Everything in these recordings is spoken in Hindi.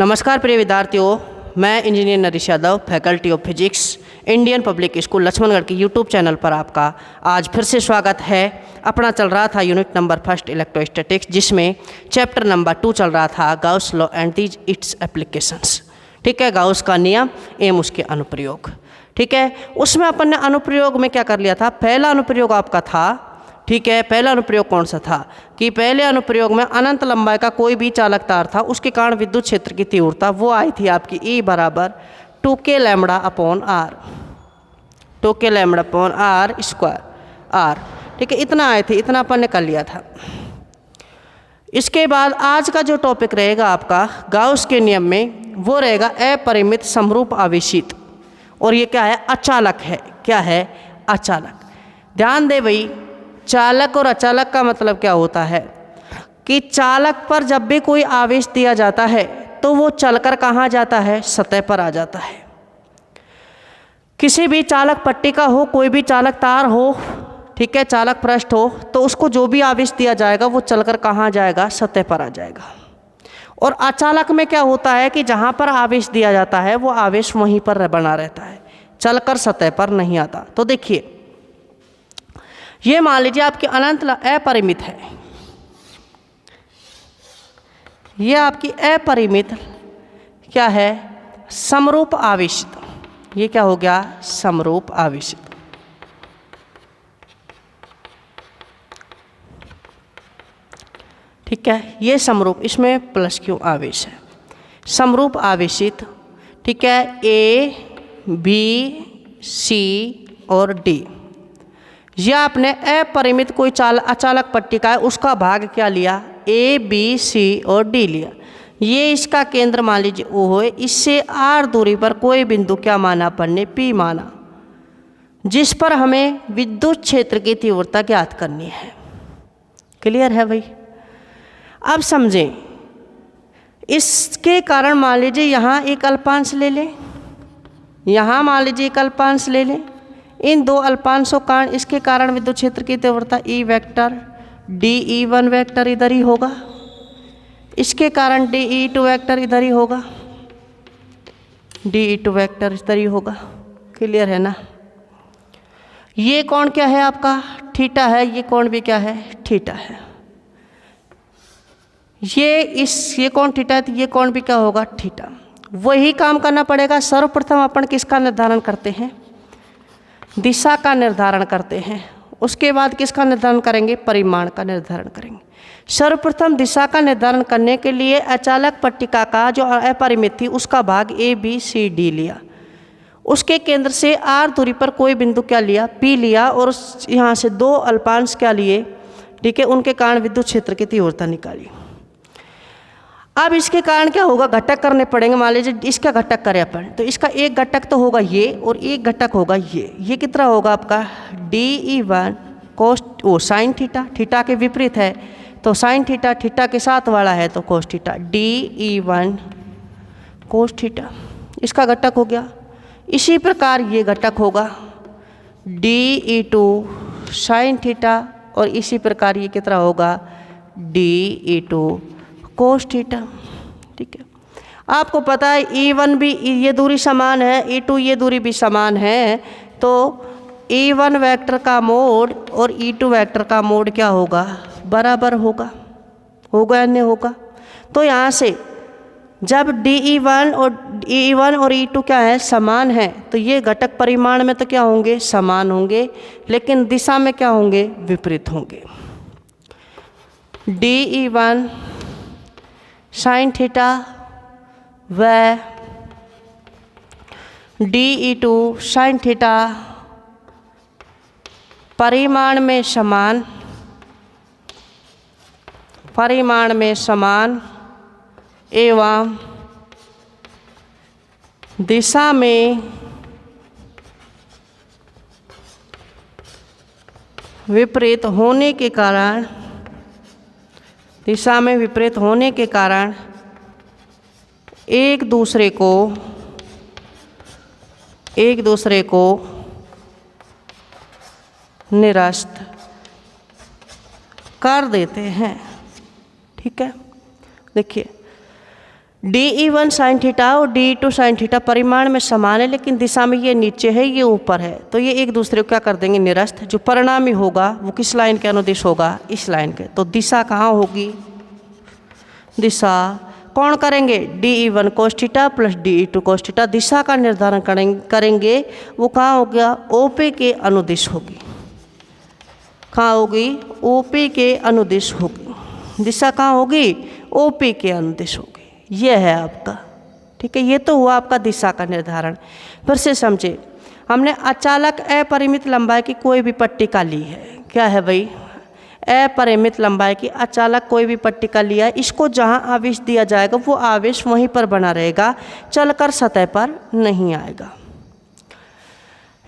नमस्कार प्रिय विद्यार्थियों, मैं engineer Naresh Yadav, faculty of physics, Indian public school Lakshmangarh के यूट्यूब चैनल पर आपका आज फिर से स्वागत है। अपना चल रहा था यूनिट नंबर फर्स्ट इलेक्ट्रोस्टैटिक्स, जिसमें चैप्टर नंबर 2 चल रहा था Gauss law and these it's applications. ठीक है, गाउस का नियम एवं उसके अनुप्रयोग। ठीक है, उसमें अपन ने अनुप्रयोग में क्या कर लिया था। पहला अनुप्रयोग आपका था, ठीक है, पहला अनुप्रयोग कौन सा था कि पहले अनुप्रयोग में अनंत लंबाई का कोई भी चालक तार था, उसके कारण विद्युत क्षेत्र की तीव्रता वो आई थी आपकी E बराबर 2k lambda upon R, 2k lambda upon R square R. ठीक है, इतना आए थे, इतना अपन ने कर लिया था। इसके बाद आज का जो टॉपिक रहेगा आपका गाउस के नियम में, वो रहेगा अपरिमित समरूप आवेशित, और ये क्या है, अचालक है। क्या है, अचालक। ध्यान दे भाई, चालक और अचालक का मतलब क्या होता है कि चालक पर जब भी कोई आवेश दिया जाता है तो वो चलकर कहाँ जाता है, सतह पर आ जाता है। किसी भी चालक पट्टी का हो, कोई भी चालक तार हो, ठीक है, चालक पृष्ठ हो, तो उसको जो भी आवेश दिया जाएगा वो चलकर कहाँ जाएगा, सतह पर आ जाएगा। और अचालक में क्या होता है कि जहाँ पर आवेश दिया जाता है वो आवेश वहीं पर बना रहता है, चलकर सतह पर नहीं आता। तो देखिए, ये मान लीजिए आपकी अनंत अपरिमित है, ये आपकी अपरिमित क्या है, समरूप आवेशित। ये क्या हो गया, समरूप आवेशित। ठीक है, ये समरूप, इसमें प्लस क्यों आवेश है, समरूप आवेशित। ठीक है, A, B, C और D। यह आपने अपरिमित कोई अचालक पट्टिका है, उसका भाग क्या लिया, A, B, C और D लिया। ये इसका केंद्र मान लीजिए O है, इससे R दूरी पर कोई बिंदु क्या माना अपन ने, P माना, जिस पर हमें विद्युत क्षेत्र की तीव्रता ज्ञात करनी है। क्लियर है भाई। अब समझें, इसके कारण मान लीजिए यहाँ एक अल्पांश ले लें, यहाँ मान लीजिए एक अल्पांश ले लें। इन दो अल्पांशों कारण इसके कारण विद्युत क्षेत्र की तीव्रता E वेक्टर DE1 वेक्टर इधर ही होगा, इसके कारण DE2 वेक्टर इधर ही होगा, DE2 वेक्टर इधर ही होगा। क्लियर है ना। ये कोण क्या है आपका, थीटा है, ये कोण भी क्या है, थीटा है। ये कोण थीटा है, तो ये कोण भी क्या होगा, थीटा। वही काम करना पड़ेगा। सर्वप्रथम अपन किसका निर्धारण करते हैं, दिशा का निर्धारण करते हैं। उसके बाद किसका निर्धारण करेंगे, परिमाण का निर्धारण करेंगे। सर्वप्रथम दिशा का निर्धारण करने के लिए अचालक पट्टिका का जो अपरिमित थी उसका भाग A, B, C, D लिया। उसके केंद्र से R दूरी पर कोई बिंदु क्या लिया, P लिया, और यहाँ से दो अल्पांश क्या लिए, ठीक है, उनके कारण विद्युत क्षेत्र की तीव्रता निकाली। अब इसके कारण क्या होगा, घटक करने पड़ेंगे। मान लीजिए इसका घटक करें अपन, तो इसका एक घटक तो होगा ये, और एक घटक होगा ये कितना होगा आपका, DE1 कोस साइन थीटा, थीटा के विपरीत है तो साइन थीटा, थीटा के साथ वाला है तो cos theta, DE1 cos theta, इसका घटक हो गया। इसी प्रकार ये घटक होगा DE2 साइन थीटा, और इसी प्रकार ये कितना होगा, DE2 कोस थीटा। ठीक है, आपको पता है E1 भी, ये दूरी समान है, E2 ये दूरी भी समान है, तो E1 वेक्टर का मोड और E2 वेक्टर का मोड क्या होगा, बराबर होगा या नहीं होगा। तो यहाँ से जब DE1 और E2 क्या है, समान है, तो ये घटक परिमाण में तो क्या होंगे, समान होंगे, लेकिन दिशा में क्या होंगे, विपरीत होंगे। DE1 साइन थीटा व DE2 साइन थीटा परिमाण में समान एवं दिशा में विपरीत होने के कारण, दिशा में विपरीत होने के कारण एक दूसरे को निरस्त कर देते हैं। ठीक है, देखिए DE1 साइन थीटा और DE2 साइन थीटा परिमाण में समान है, लेकिन दिशा में ये नीचे है, ये ऊपर है, तो ये एक दूसरे को क्या कर देंगे, निरस्त। जो परिणामी होगा वो किस लाइन के अनुदिश होगा, इस लाइन के। तो दिशा कहाँ होगी, दिशा कौन करेंगे, DE1 cos theta plus DE2 cos theta. दिशा का निर्धारण करेंगे वो कहाँ हो गया, OP के अनुदिश होगी। कहाँ होगी, OP के अनुदिश होगी। दिशा कहाँ होगी, OP के अनुदिश होगी। ये है आपका, ठीक है। ये तो हुआ आपका दिशा का निर्धारण। फिर से समझे, हमने अचालक अपरिमित लंबाई की कोई भी पट्टिका ली है। क्या है भाई, अपरिमित लंबाई की अचालक कोई भी पट्टिका लिया है। इसको जहाँ आवेश दिया जाएगा वो आवेश वहीं पर बना रहेगा, चलकर सतह पर नहीं आएगा।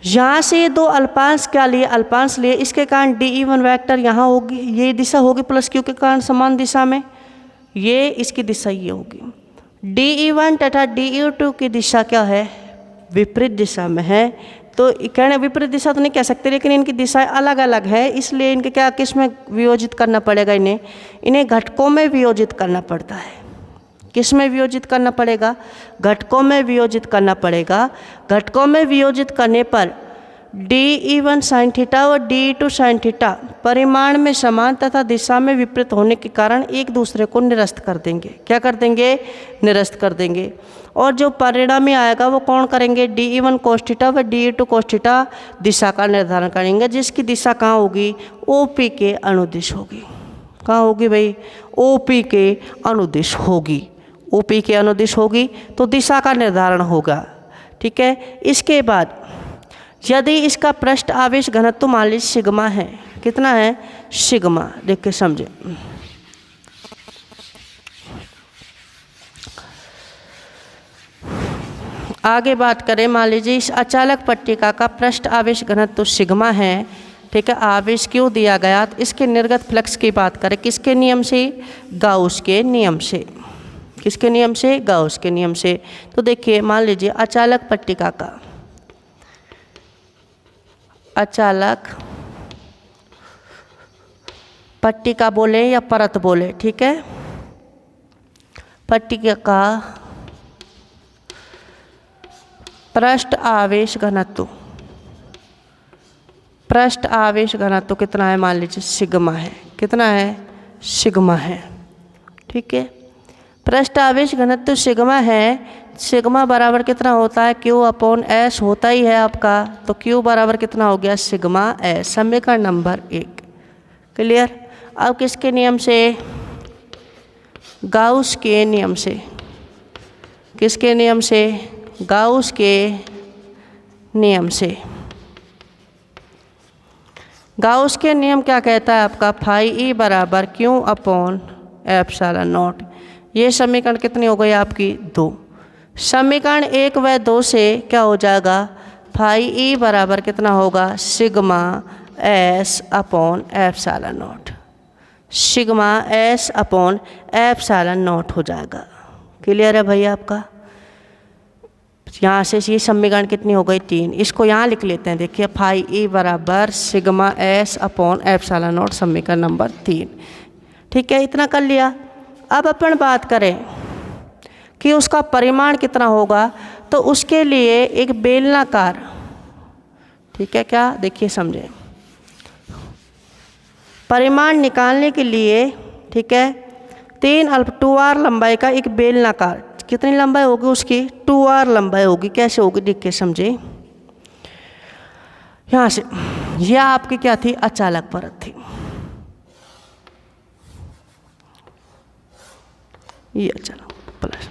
यहाँ से दो अल्पांश क्या लिए, अल्पांश लिए, इसके कारण DE1 वेक्टर यहाँ होगी, ये दिशा होगी प्लस Q के कारण समान दिशा में, ये इसकी दिशा ये होगी। DE1 तथा DE2 की दिशा क्या है, विपरीत दिशा में है। तो कहने विपरीत दिशा तो नहीं कह सकते, लेकिन इनकी दिशाएं अलग अलग है, इसलिए इनके क्या किस में वियोजित करना पड़ेगा, इन्हें घटकों में वियोजित करना पड़ता है। किस में वियोजित करना पड़ेगा, घटकों में वियोजित करना पड़ेगा। घटकों में वियोजित करने पर DE1 साइन थीटा और DE2 साइन थीटा परिमाण में समान तथा दिशा में विपरीत होने के कारण एक दूसरे को निरस्त कर देंगे। क्या कर देंगे, निरस्त कर देंगे। और जो परिणामी आएगा वो कौन करेंगे, DE1 cos थीटा व DE2 cos थीटा दिशा का निर्धारण करेंगे, जिसकी दिशा कहाँ होगी, OP के अनुदिश होगी। कहाँ होगी भाई, OP के अनुदिश होगी। OP के अनुदिश होगी तो दिशा का निर्धारण होगा, ठीक है। इसके बाद यदि इसका पृष्ठ आवेश घनत्व मान लीजिए सिग्मा है, कितना है, सिग्मा, देख के समझे। आगे बात करें, मान लीजिए इस अचालक पट्टिका का पृष्ठ आवेश घनत्व सिग्मा है, ठीक है। आवेश क्यों दिया गया, तो इसके निर्गत फ्लक्स की बात करें, किसके नियम से, गाउस के नियम से। किसके नियम से, गाउस के नियम से। तो देखिए, मान लीजिए अचालक पट्टिका का, अचालक पट्टिका बोले या परत बोले, ठीक है। पट्टिका का पृष्ठ आवेश घनत्व, पृष्ठ आवेश घनत्व कितना है, मान लीजिए सिग्मा है, कितना है, सिग्मा है, ठीक है। पृष्ठ आवेश घनत्व सिग्मा है, सिग्मा बराबर कितना होता है, Q/S होता ही है आपका, तो Q बराबर कितना हो गया, सिग्मा S, समीकरण नंबर 1। क्लियर। अब किसके नियम से, गाउस के नियम से। किसके नियम से, गाउस के नियम से। गाउस के नियम क्या कहता है आपका, फाई E बराबर Q/ε0। ये समीकरण कितनी हो गई आपकी, 2। समीकरण 1 व 2 से क्या हो जाएगा, फाई E बराबर कितना होगा, सिग्मा S/ε0, सिग्मा S/ε0 हो जाएगा। क्लियर है भाई आपका। यहाँ से ये समीकरण कितनी हो गई, 3। इसको यहाँ लिख लेते हैं, देखिए फाई E बराबर सिग्मा S/ε0, समीकरण नंबर 3, ठीक है। इतना कर लिया। अब अपन बात करें कि उसका परिमाण कितना होगा, तो उसके लिए एक बेलनाकार, ठीक है, क्या, देखिए समझे, परिमाण निकालने के लिए, ठीक है, 2r लंबाई का एक बेलनाकार, कितनी लंबाई होगी उसकी, 2r लंबाई होगी। कैसे होगी, देखिए समझे। यहाँ से यह आपकी क्या थी, अचालक परत थी, ये अचालक प्लस।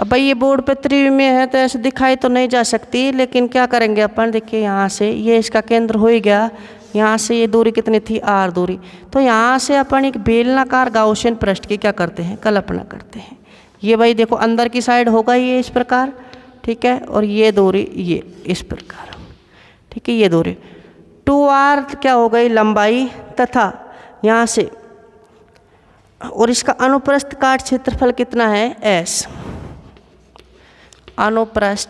अब भाई ये बोर्ड पे त्रिविमीय है तो ऐसे दिखाई तो नहीं जा सकती, लेकिन क्या करेंगे अपन, देखिए यहाँ से ये इसका केंद्र हो ही गया, यहाँ से ये दूरी कितनी थी, r दूरी। तो यहाँ से अपन एक बेलनाकार गाउसियन पृष्ठ की क्या करते हैं, कल्पना करते हैं। ये भाई देखो अंदर की साइड होगा ये इस प्रकार, ठीक है, और ये दूरी ये इस प्रकार, ठीक है। ये दूरी 2r क्या हो गई, लंबाई, तथा यहाँ से, और इसका अनुप्रस्थ काट क्षेत्रफल कितना है, S। अनुप्रस्थ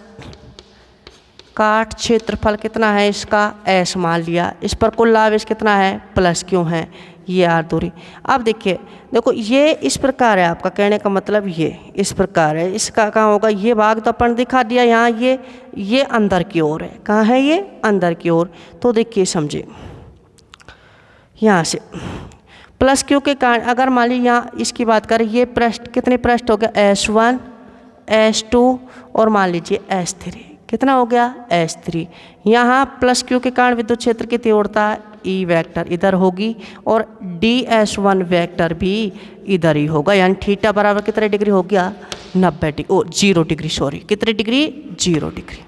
काट क्षेत्रफल कितना है इसका, S मान लिया। इस पर कुल आवेश कितना है, प्लस Q है। ये आर दूरी। अब देखिए, देखो ये इस प्रकार है, आपका कहने का मतलब ये इस प्रकार है, इसका कहाँ होगा, ये भाग तो अपन दिखा दिया यहाँ, ये अंदर की ओर है, कहाँ है ये अंदर की ओर। तो देखिए समझे, यहाँ से प्लस क्यू के कारण अगर मान लीजिए यहाँ इसकी बात करें, ये पृष्ठ कितने पृष्ठ हो गया, S1 S2 और मान लीजिए S3, कितना हो गया S3। यहाँ प्लस क्यू के कारण विद्युत क्षेत्र की तीव्रता ई वेक्टर इधर होगी और DS1 वेक्टर भी इधर ही होगा, यानी थीटा बराबर कितने डिग्री हो गया, 90 डिग्री, 0 डिग्री, सॉरी कितने डिग्री, 0 डिग्री।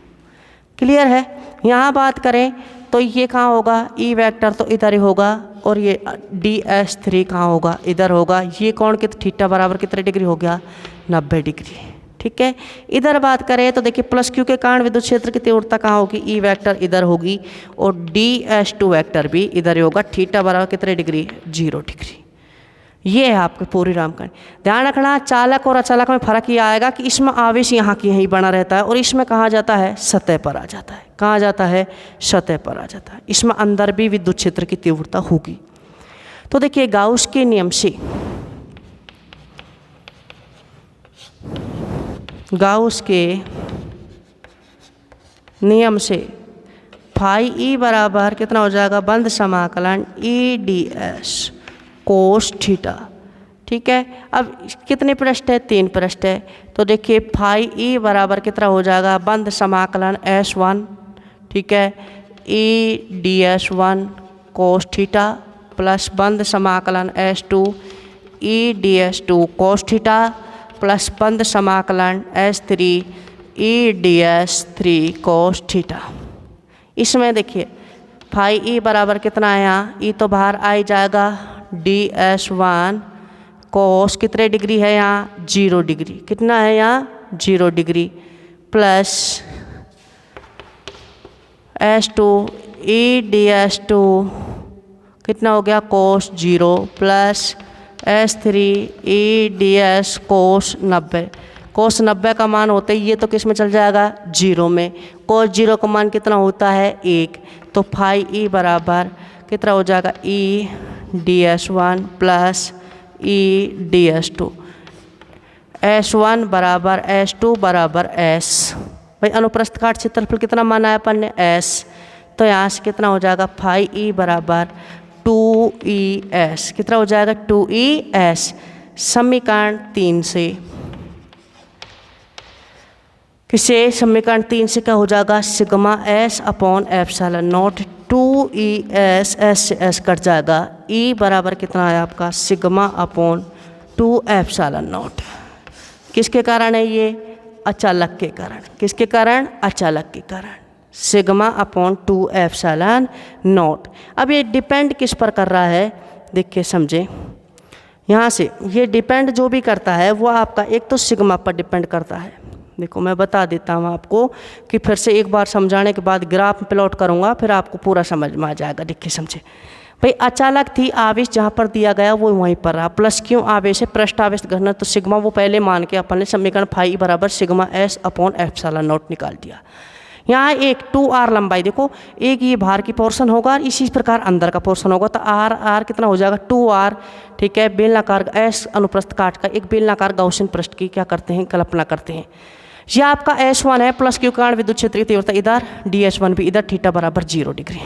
क्लियर है। यहाँ बात करें तो ये कहाँ होगा, ई वेक्टर तो इधर ही होगा और ये DS3 कहाँ होगा, इधर होगा। ये कौन कितने थीटा बराबर कितने डिग्री हो गया, 90 डिग्री। ठीक है। इधर बात करें तो देखिए प्लस क्यू के कारण विद्युत क्षेत्र की तीव्रता कहाँ होगी, ई वेक्टर इधर होगी और DS2 वेक्टर भी इधर ही होगा। थीटा बराबर कितने डिग्री, 0 डिग्री। ये है आपके पूरी रामकरण। ध्यान रखना चालक और अचालक में फर्क ये आएगा कि इसमें आवेश यहाँ की यहीं बना रहता है और इसमें कहाँ जाता है, सतह पर आ जाता है। कहाँ जाता है, सतह पर आ जाता है। इसमें अंदर भी विद्युत क्षेत्र की तीव्रता होगी। तो देखिए गाउस के नियम से, गाउस के नियम से फाई ई बराबर कितना हो जाएगा, बंद समाकलन EDS कोस थीटा। ठीक है। अब कितने पृष्ठ है, 3 पृष्ठ है। तो देखिए फाई ई बराबर कितना हो जाएगा, बंद समाकलन S1, ठीक है, EDS1 कोस थीटा प्लस बंद समाकलन S2 EDS2 cos theta plus बंद समाकलन S3 EDS3 कोस थीटा। इसमें देखिए फाई ई बराबर कितना है, यहाँ ई तो बाहर आ ही जाएगा, DS1 कोस कितने डिग्री है यहाँ, 0 डिग्री। कितना है यहाँ, 0 डिग्री प्लस S2 EDS2 कितना हो गया, कोस 0 प्लस S3 EDS कोस 90। कोस 90 का मान होता है, ये तो किस में चल जाएगा, 0 में। कोस 0 का मान कितना होता है, 1। तो फाई ई बराबर कितना हो जाएगा, EDS1 प्लस EDS2। S1 बराबर S2 बराबर S। भाई अनुप्रस्थ काट क्षेत्रफल कितना माना है अपन ने, S। तो यहाँ से कितना हो जाएगा, फाई ई बराबर 2ES। कितना हो जाएगा, 2ES। समीकरण 3 से, किसे, समीकरण 3 से क्या हो जाएगा, sigma S upon epsilon not 2ES, S से S कट जाएगा। E बराबर कितना है आपका, सिग्मा अपॉन 2 एप्सिलॉन नॉट। किसके कारण है ये, अचालक के कारण। किसके कारण, अचालक के कारण, सिग्मा अपॉन 2 एप्सिलॉन नॉट। अब ये डिपेंड किस पर कर रहा है, देखिए समझे। यहाँ से ये डिपेंड जो भी करता है वो आपका एक तो सिग्मा पर डिपेंड करता है। देखो मैं बता देता हूँ आपको कि फिर से एक बार समझाने के बाद ग्राफ प्लॉट करूँगा, फिर आपको पूरा समझ में आ जाएगा। देखिए समझे भाई, अचालक थी, आवेश जहाँ पर दिया गया वो वहीं पर रहा। प्लस क्यों आवेश है, पृष्ठ आवेश घनत्व, तो सिग्मा वो पहले मान के अपन ने समीकरण फाई बराबर sigma S upon epsilon not निकाल दिया। यहाँ एक 2R लंबाई, देखो एक ये बाहर की पोर्शन होगा और इसी प्रकार अंदर का पोर्शन होगा, तो R कितना हो जाएगा, 2R। ठीक है। बेलनाकार S अनुप्रस्थ काट का एक बेलनाकार गाउसियन पृष्ठ की क्या करते हैं, कल्पना करते हैं। ये आपका S1 है, प्लस क्यू कारण विद्युत क्षेत्र की तीव्रता इधर, DS1 भी इधर, थीटा बराबर 0 डिग्री।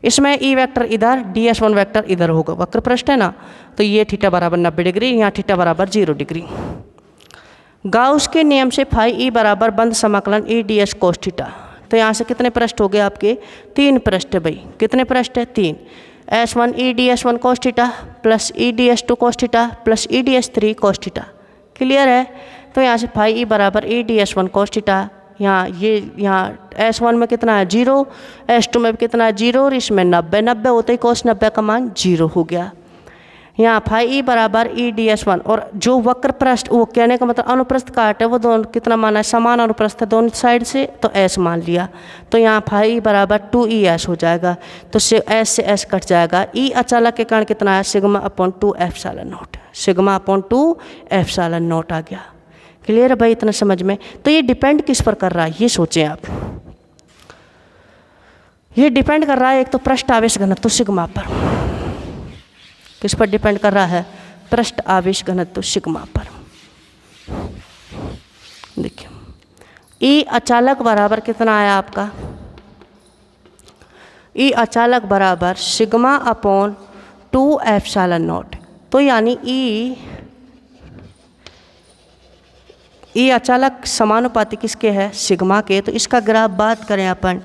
इसमें E वेक्टर इधर, DS1 वेक्टर इधर होगा, वक्र पृष्ठ है ना, तो ये थीटा बराबर 90 डिग्री, यहाँ थीटा बराबर 0 डिग्री। गाउस के नियम से फाई ई बराबर बंद समाकलन EDS कोस थीटा। तो यहाँ से कितने पृष्ठ हो गए आपके, 3 पृष्ठ है भाई। कितने पृष्ठ है, 3। S1 EDS1 cos theta plus EDS2 cos theta plus EDS3 cos theta. Clear है। तो यहाँ से फाई ई बराबर EDS1 कोस थीटा, यहाँ S1 में कितना है, 0, S2 में भी कितना है, 0 और इसमें 90 होते ही कोस 90 का मान 0 हो गया। यहाँ फाई ई बराबर EDS1 और जो वक्र पृष्ठ, वो कहने का मतलब अनुप्रस्थ काट है, वो दोनों कितना माना है, समान अनुप्रस्थ है दोनों साइड से, तो S मान लिया। तो यहाँ फाई ई बराबर 2ES हो जाएगा, तो S से S कट जाएगा। E अचालक के कारण कितना है, sigma upon 2 epsilon naught. Sigma upon 2 epsilon naught आ गया। क्लियर है भाई, इतना समझ में। तो ये डिपेंड किस पर कर रहा है, ये सोचें आप। ये डिपेंड कर रहा है एक तो पृष्ठ आवेश घनत्व सिग्मा पर, किस पर डिपेंड कर रहा है? पृष्ठ आवेश घनत्व सिग्मा पर। देखिए ई अचालक बराबर कितना आया आपका? ई अचालक बराबर सिग्मा अपॉन 2 एप्सिलॉन नॉट। तो यानी ई अचालक समानुपाती किसके है? सिग्मा के। तो इसका ग्राफ बात करें अपन,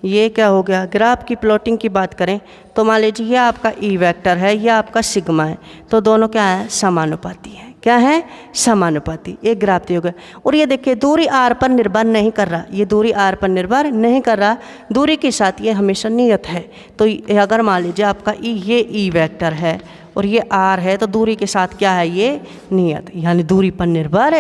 ये क्या हो गया? ग्राफ की प्लॉटिंग की बात करें तो मान लीजिए ये आपका ई वेक्टर है, ये आपका सिग्मा है, तो दोनों क्या है? समानुपाती है। क्या है? समानुपाती। एक ग्राफ हो गया। और ये देखिए दूरी आर पर निर्भर नहीं कर रहा, ये दूरी आर पर निर्भर नहीं कर रहा, दूरी के साथ ये हमेशा नियत है। तो अगर मान लीजिए आपका ये ई वेक्टर है और ये आर है, तो दूरी के साथ क्या है? ये नियत, यानी दूरी पर निर्भर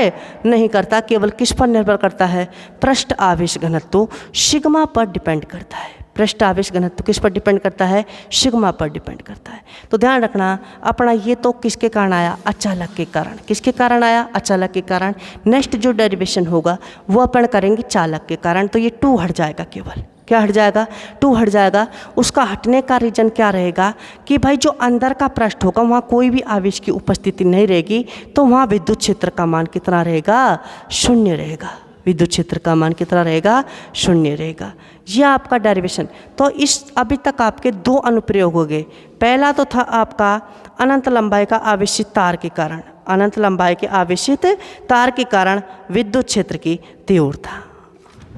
नहीं करता, केवल किस पर निर्भर करता है? पृष्ठ आवेश घनत्व सिग्मा पर डिपेंड करता है। पृष्ठ आवेश घनत्व किस पर डिपेंड करता है? सिग्मा पर डिपेंड करता है। तो ध्यान रखना अपना ये तो किसके कारण आया? अचालक के कारण। किसके कारण आया? अचालक के कारण। नेक्स्ट जो डेरिवेशन होगा वो अपन करेंगे चालक के कारण। तो ये 2 हट जाएगा, केवल क्या हट जाएगा? 2 हट जाएगा। उसका हटने का रीजन क्या रहेगा कि भाई जो अंदर का पृष्ठ होगा वहाँ कोई भी आवेश की उपस्थिति नहीं रहेगी, तो वहाँ विद्युत क्षेत्र का मान कितना रहेगा? 0 रहेगा। विद्युत क्षेत्र का मान कितना रहेगा? 0 रहेगा। यह आपका डेरिवेशन। तो इस अभी तक आपके 2 अनुप्रयोग हो गए। पहला तो था आपका अनंत लंबाई का आवेशित तार के कारण, अनंत लंबाई के आवेशित तार के कारण विद्युत क्षेत्र की तीव्रता।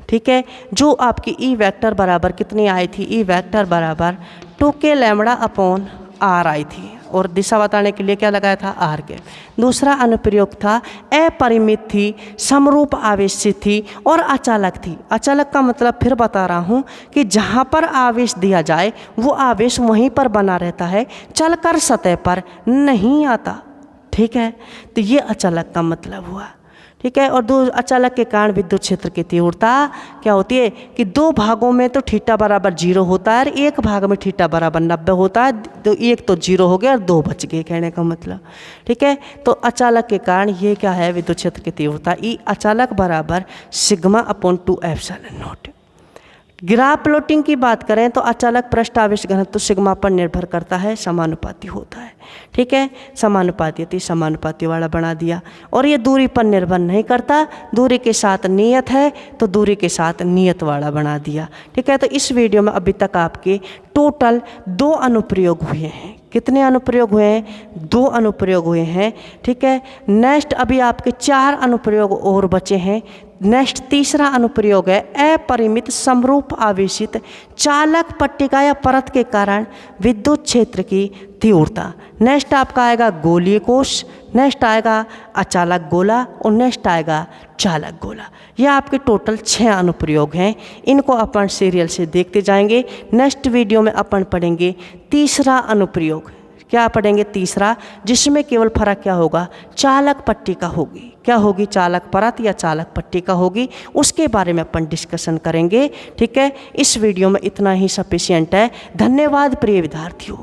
ठीक है, जो आपकी ई वेक्टर बराबर कितनी आई थी? ई वेक्टर बराबर 2k लैम्बडा अपॉन आर आई थी, और दिशा बताने के लिए क्या लगाया था? आर के। दूसरा अनुप्रयोग था अपरिमित थी, समरूप आवेशित थी और अचालक थी। अचालक का मतलब फिर बता रहा हूँ कि जहाँ पर आवेश दिया जाए वो आवेश वहीं पर बना रहता है, चलकर सतह पर नहीं आता। ठीक है, तो ये अचालक का मतलब हुआ। ठीक है, और 2 अचालक के कारण विद्युत क्षेत्र की तीव्रता क्या होती है कि 2 भागों में तो थीटा बराबर 0 होता है और एक भाग में थीटा बराबर 90 होता है। तो एक तो 0 हो गया और 2 बच गए, कहने का मतलब। ठीक है, तो अचालक के कारण ये क्या है? विद्युत क्षेत्र की तीव्रता ई अचालक बराबर sigma upon 2 epsilon not. Graph plotting की बात करें तो अचालक पृष्ठ आवेश घनत्व सिग्मा पर निर्भर करता है, समानुपाती होता है। ठीक है, समानुपाती समानुपाती वाला बना दिया। और ये दूरी पर निर्भर नहीं करता, दूरी के साथ नियत है तो दूरी के साथ नियत वाला बना दिया। ठीक है, तो इस वीडियो में अभी तक आपके टोटल 2 अनुप्रयोग हुए हैं। कितने अनुप्रयोग हुए हैं? 2 अनुप्रयोग हुए हैं। ठीक है, नेक्स्ट अभी आपके 4 अनुप्रयोग और बचे हैं। नेक्स्ट तीसरा अनुप्रयोग है अपरिमित समरूप आवेशित चालक पट्टिका या परत के कारण विद्युत क्षेत्र की तीव्रता। नेक्स्ट आपका आएगा गोलीय कोश, नेक्स्ट आएगा अचालक गोला और नेक्स्ट आएगा चालक गोला। यह आपके टोटल 6 अनुप्रयोग हैं। इनको अपन सीरियल से देखते जाएंगे। नेक्स्ट वीडियो में अपन पढ़ेंगे तीसरा अनुप्रयोग। क्या पढ़ेंगे? तीसरा, जिसमें केवल फर्क क्या होगा? चालक पट्टिका होगी। क्या होगी? चालक परत या चालक पट्टिका होगी। उसके बारे में अपन डिस्कशन करेंगे। ठीक है, इस वीडियो में इतना ही सफिशिएंट है। धन्यवाद प्रिय विद्यार्थियों।